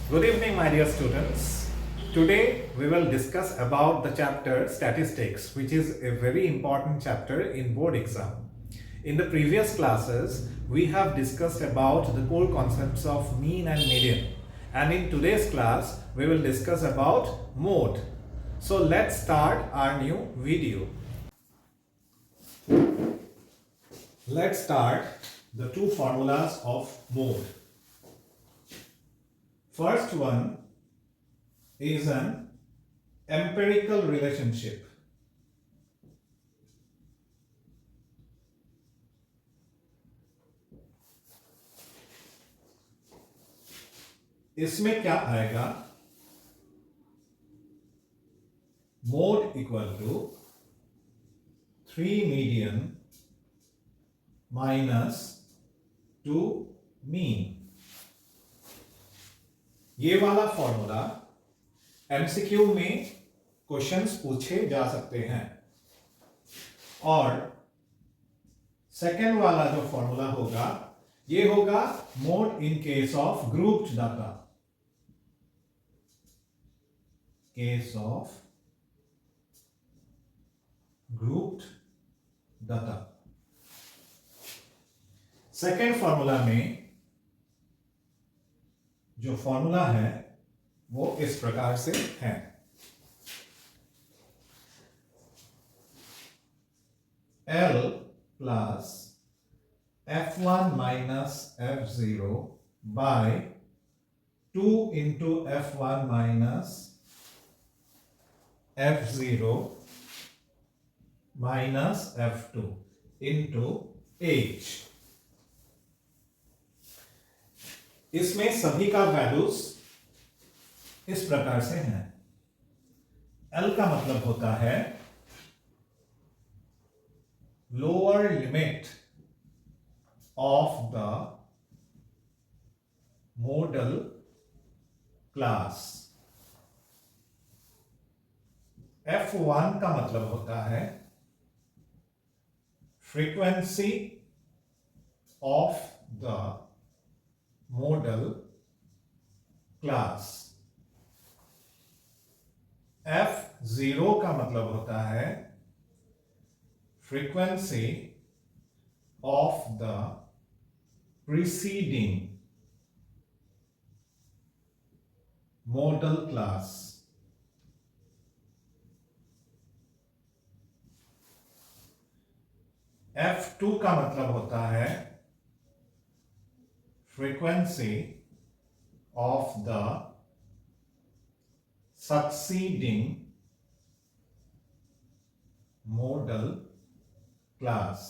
Good evening, my dear students. Today we will discuss about the chapter statistics, which is a very important chapter in board exam. In the previous classes, we have discussed about the core concepts of mean and median. And in today's class, we will discuss about mode. So let's start our new video. Let's start the two formulas of mode. First one is an empirical relationship. इसमें क्या आएगा? Mode equal to 3 median minus 2 mean. ये वाला formula MCQ में questions पूछे जा सकते हैं. और सेकेंड वाला जो फॉर्मूला होगा, ये होगा mode in case of grouped data. Case of grouped data. Second formula में जो फॉर्मूला है वो इस प्रकार से है. L plus F1 minus F0 by 2 into F1 minus F0 minus F2 into H. इसमें सभी का वैल्यूज इस प्रकार से हैं. L का मतलब होता है lower limit of the model class. F1 का मतलब होता है frequency of the model class. F0 का मतलब होता है frequency of the preceding model class. F2 का मतलब होता है frequency of the succeeding model class.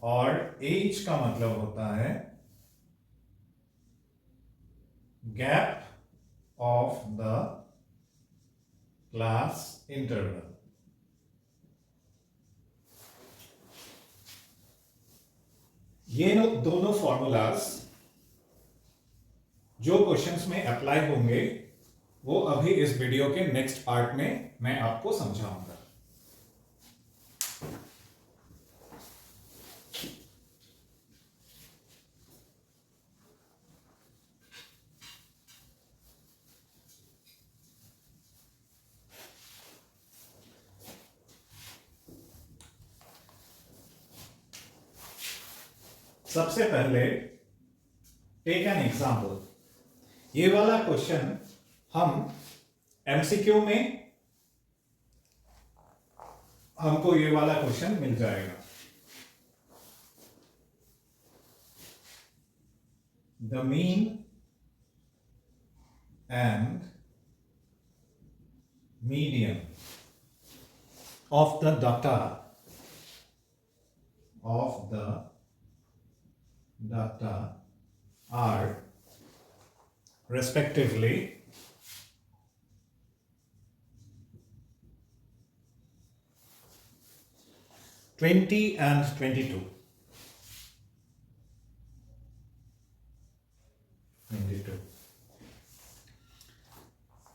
और H का मतलब होता है gap of the class interval. ये दोनों फॉर्मूलाज जो क्वेश्चंस में अप्लाई होंगे वो अभी इस वीडियो के नेक्स्ट पार्ट में मैं आपको समझाऊंगा. सबसे पहले टेक एन एग्जाम्पल. ये वाला क्वेश्चन हम एमसीक्यू में हमको ये वाला क्वेश्चन मिल जाएगा. The mean and median of the data are respectively 20 and 22. 22.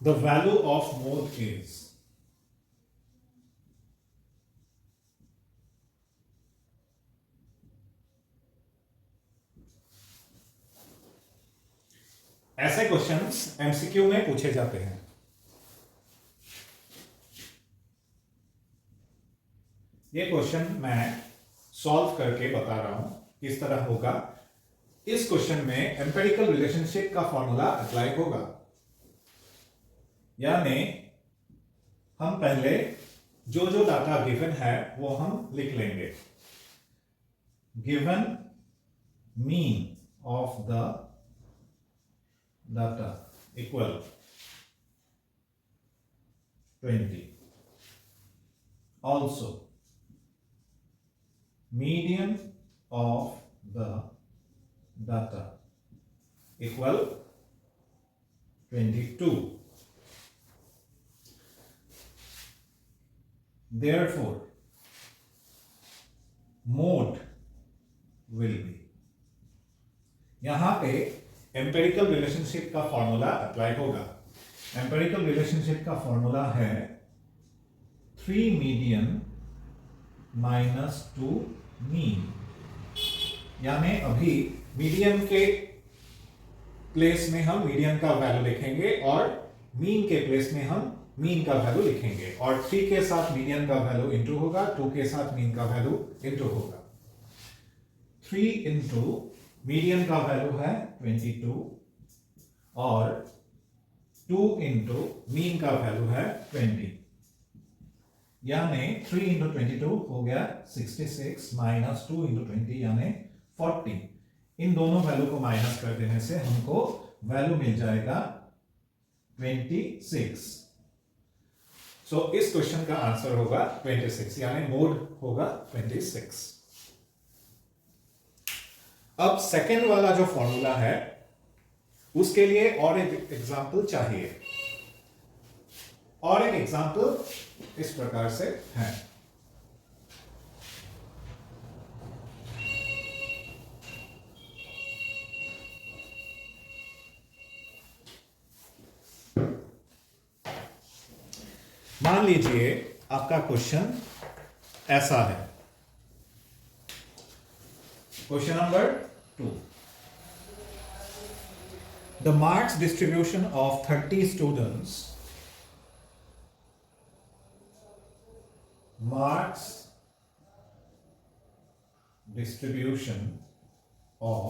The value of mode is ऐसे क्वेश्चंस एमसीक्यू में पूछे जाते हैं। ये क्वेश्चन मैं सॉल्व करके बता रहा हूं किस तरह होगा। इस क्वेश्चन में एम्पिरिकल रिलेशनशिप का फॉर्मूला अप्लाई होगा, यानी हम पहले जो जो डाटा गिवन है वो हम लिख लेंगे। Given mean of the data equal 20, also median of the data equal 22. Therefore mode will be, यहां पे एम्पिरिकल रिलेशनशिप का फॉर्मूला अप्लाई होगा। एम्पिरिकल रिलेशनशिप का फॉर्मूला है 3 मीडियन माइनस 2 मीन, यानी अभी मीडियन के प्लेस में हम मीडियन का वैल्यू लिखेंगे और मीन के प्लेस में हम मीन का वैल्यू लिखेंगे, और 3 के साथ मीडियन का वैल्यू इंटू होगा, 2 के साथ मीन का वैल्यू इंटू होगा। 3 इंटू मीडियन का वैल्यू है 22 और 2 इंटू मीन का वैल्यू है 20, यानी 3 इंटू 22 हो गया 66 माइनस 2 इंटू 20 यानी 40। इन दोनों वैल्यू को माइनस कर देने से हमको वैल्यू मिल जाएगा 26। सो इस क्वेश्चन का आंसर होगा 26, यानी मोड होगा 26। अब सेकेंड वाला जो फॉर्मूला है उसके लिए और एक एग्जांपल चाहिए, और एक एग्जांपल इस प्रकार से है। मान लीजिए आपका क्वेश्चन ऐसा है, question number 2। The marks distribution of 30 students, marks distribution of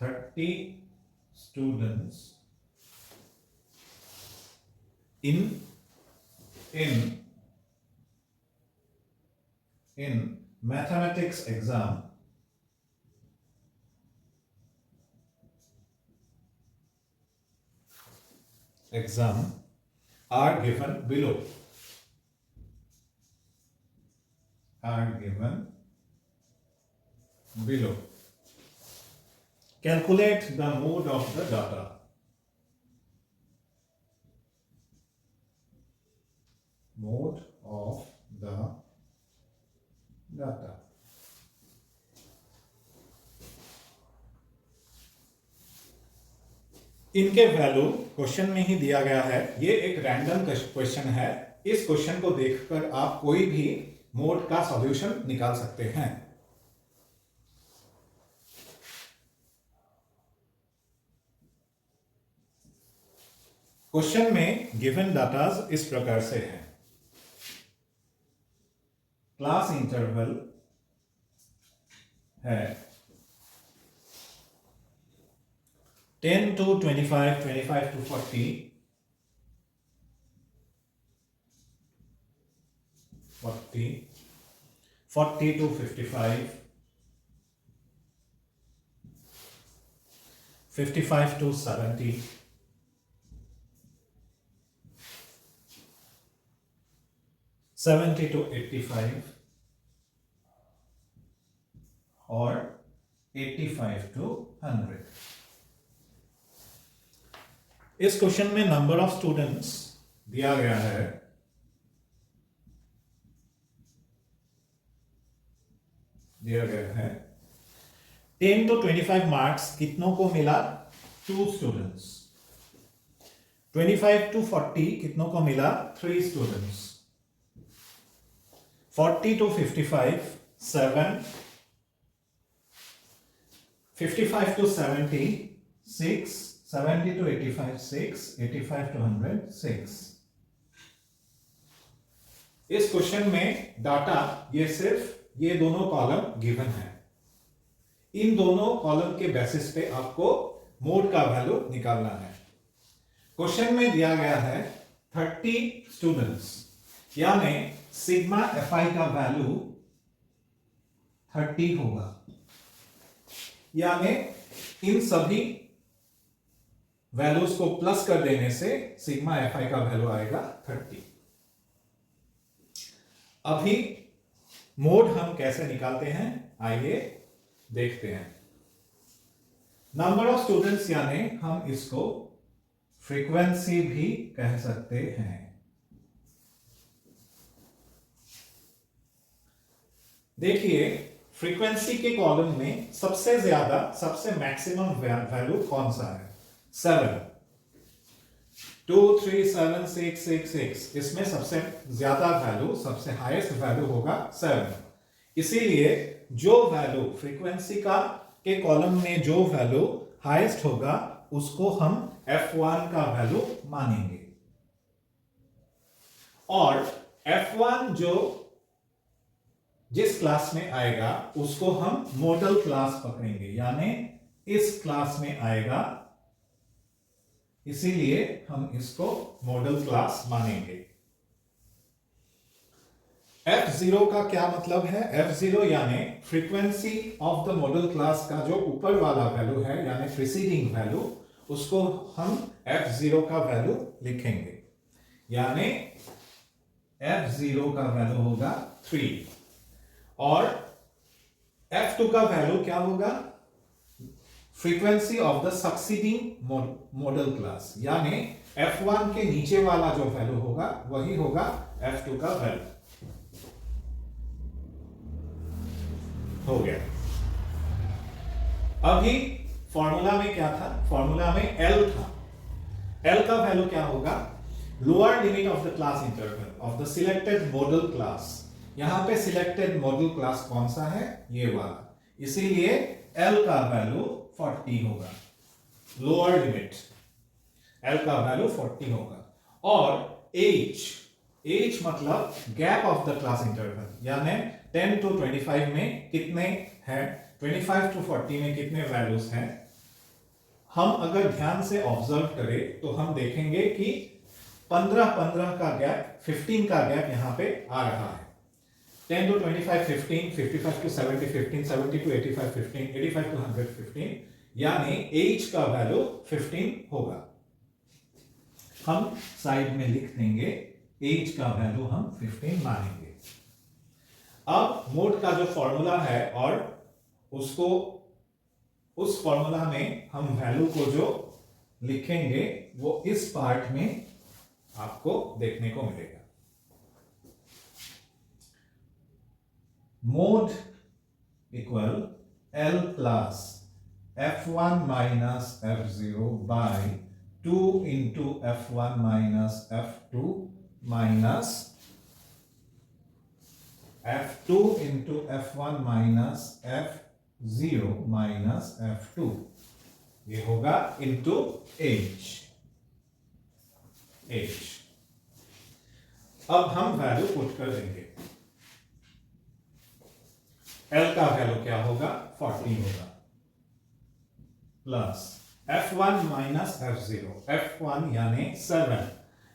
30 students in mathematics exam are given below. Calculate the mode of the data. Mode of the data. इनके वैल्यू क्वेश्चन में ही दिया गया है। ये एक रैंडम क्वेश्चन है। इस question को देखकर आप कोई भी मोड का सॉल्यूशन निकाल सकते हैं। क्वेश्चन में गिवन डाटा इस प्रकार से है। क्लास इंटरवल है 10 to 25, 25 to 40, 40 to 55, 55 to 70, 70 to 85 और 85 to 100। इस क्वेश्चन में नंबर ऑफ स्टूडेंट्स दिया गया है, दिया गया है 10 to 25 मार्क्स कितनों को मिला? 2 स्टूडेंट्स। 25 to 40 कितनों को मिला? 3 students. 40 to 55 7, 55 to 70 6, 70 to 85 6, 85 to 100 6। इस क्वेश्चन में डाटा ये सिर्फ ये दोनों कॉलम गिवन है। इन दोनों कॉलम के बेसिस पे आपको मोड का वैल्यू निकालना है। क्वेश्चन में दिया गया है 30 स्टूडेंट्स, यानी सिग्मा एफ आई का वैल्यू 30 होगा, यानी इन सभी वैल्यूज को प्लस कर देने से सिग्मा एफ आई का वैल्यू आएगा 30। अभी मोड हम कैसे निकालते हैं, आइए देखते हैं। नंबर ऑफ स्टूडेंट्स यानी हम इसको फ्रीक्वेंसी भी कह सकते हैं। देखिए फ्रीक्वेंसी के कॉलम में सबसे ज्यादा, सबसे मैक्सिमम वैल्यू कौन सा है? 7, 2, 3, 7, 6, 6, 6। इसमें सबसे ज्यादा वैल्यू, सबसे हाईएस्ट वैल्यू होगा 7। इसीलिए जो वैल्यू फ्रीक्वेंसी का के कॉलम में जो वैल्यू हाईएस्ट होगा उसको हम F1 का वैल्यू मानेंगे, और F1 जो जिस क्लास में आएगा उसको हम मॉडल क्लास पकड़ेंगे, यानी इस क्लास में आएगा, इसीलिए हम इसको मॉडल क्लास मानेंगे। F0 का क्या मतलब है? F0 यानी frequency of the model class का जो ऊपर वाला वैल्यू है, यानी प्रीसीडिंग वैल्यू, उसको हम F0 का वैल्यू लिखेंगे, यानी F0 का वैल्यू होगा 3, और F2 का वैल्यू क्या होगा? Frequency of the succeeding model class, यानी F1 के नीचे वाला जो वैल्यू होगा वही होगा F2 का वैल्यू। हो गया। अभी फॉर्मूला में क्या था? फॉर्मूला में L था। L का वैल्यू क्या होगा? Lower limit of the class interval of the selected model class. यहां पे सिलेक्टेड मॉडल क्लास कौन सा है? ये वाला, इसीलिए L का वैल्यू 40 होगा। लोअर लिमिट L का वैल्यू 40 होगा, और H मतलब gap of the class interval, यानी 10 to 25 में कितने हैं, 25 to 40 में कितने वैल्यूज हैं। हम अगर ध्यान से ऑब्जर्व करें तो हम देखेंगे कि 15 का गैप, 15 का गैप यहां पे आ रहा है। 10 to 25 15, 55 to 70 15, 70 to 85 15, 85 to 100 15, यानी H का वैल्यू 15 होगा। हम साइड में लिख देंगे, H का वैल्यू हम 15 मानेंगे। अब मोड का जो फॉर्मूला है, और उसको उस फॉर्मूला में हम वैल्यू को जो लिखेंगे वो इस पार्ट में आपको देखने को मिलेगा। Mode equal L plus F1 minus F0 by 2 into F1 minus F2 minus F2 into F1 minus F0 minus F2, ये होगा इंटू H। अब हम वैल्यू पुट कर देंगे। L का वैल्यू क्या होगा? 40 होगा, plus F1 minus F0, F1 यानी 7,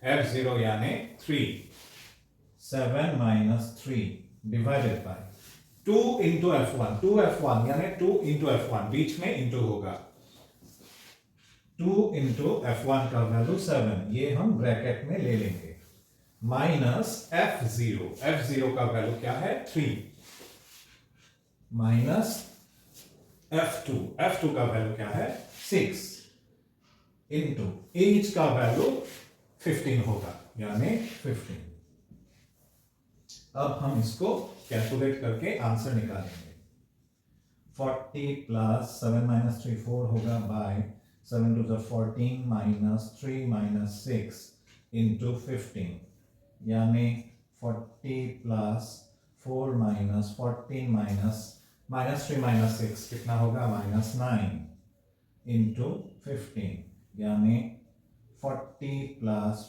F0 यानी 3, 7 minus 3 divided by 2 into F1, 2F1 यानी 2 इंटू F1, बीच में इंटू होगा, 2 इंटू F1 का वैल्यू 7, ये हम ब्रैकेट में ले लेंगे, माइनस F0, F0 का वैल्यू क्या है? 3, माइनस F2, F2 का वैल्यू क्या है? 6, इंटू H का वैल्यू 15 होगा, यानी 15। अब हम इसको कैलकुलेट करके आंसर निकालेंगे। 40 प्लस 7 माइनस 3 4 होगा, by 7 to the 14 minus 3 minus 6 into 15, यानी 40 प्लस 4 माइनस 14 माइनस 3 माइनस 6 कितना होगा? -9 इंटू 15 यानी 40 प्लस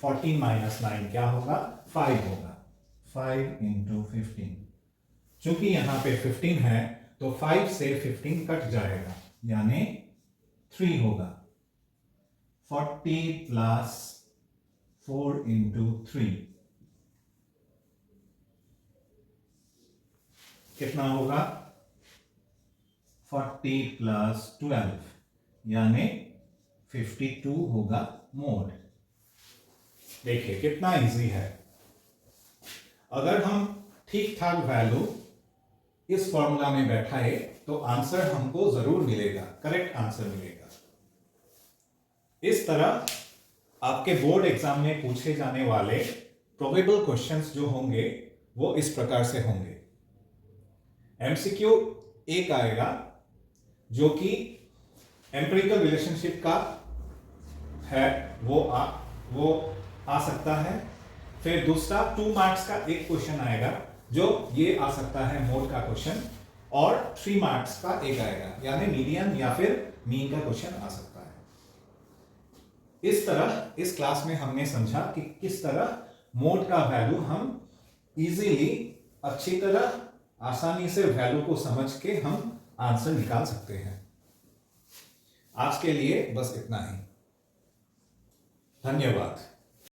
14 माइनस 9 क्या होगा 5 होगा 5 इंटू 15। चूंकि यहां पे 15 है तो 5 से 15 कट जाएगा यानी 3 होगा 40 प्लस 4 इंटू 3 कितना होगा 40 प्लस 12 यानी 52 होगा मोड। देखिए कितना इजी है। अगर हम ठीक ठाक वैल्यू इस फॉर्मूला में बैठाए तो आंसर हमको जरूर मिलेगा, करेक्ट आंसर मिलेगा। इस तरह आपके बोर्ड एग्जाम में पूछे जाने वाले प्रोबेबल क्वेश्चंस जो होंगे वो इस प्रकार से होंगे। एमसीक्यू एक आएगा जो कि एम्पिरिकल रिलेशनशिप का है, वो आ सकता है। फिर दूसरा 2 मार्क्स का एक क्वेश्चन आएगा जो ये आ सकता है मोड का क्वेश्चन, और 3 मार्क्स का एक आएगा यानी मीडियन या फिर मीन का क्वेश्चन आ सकता है। इस तरह इस क्लास में हमने समझा कि किस तरह मोड का वैल्यू हम इजीली अच्छी तरह आसानी से वैल्यू को समझ के हम आंसर निकाल सकते हैं। आज के लिए बस इतना ही। धन्यवाद।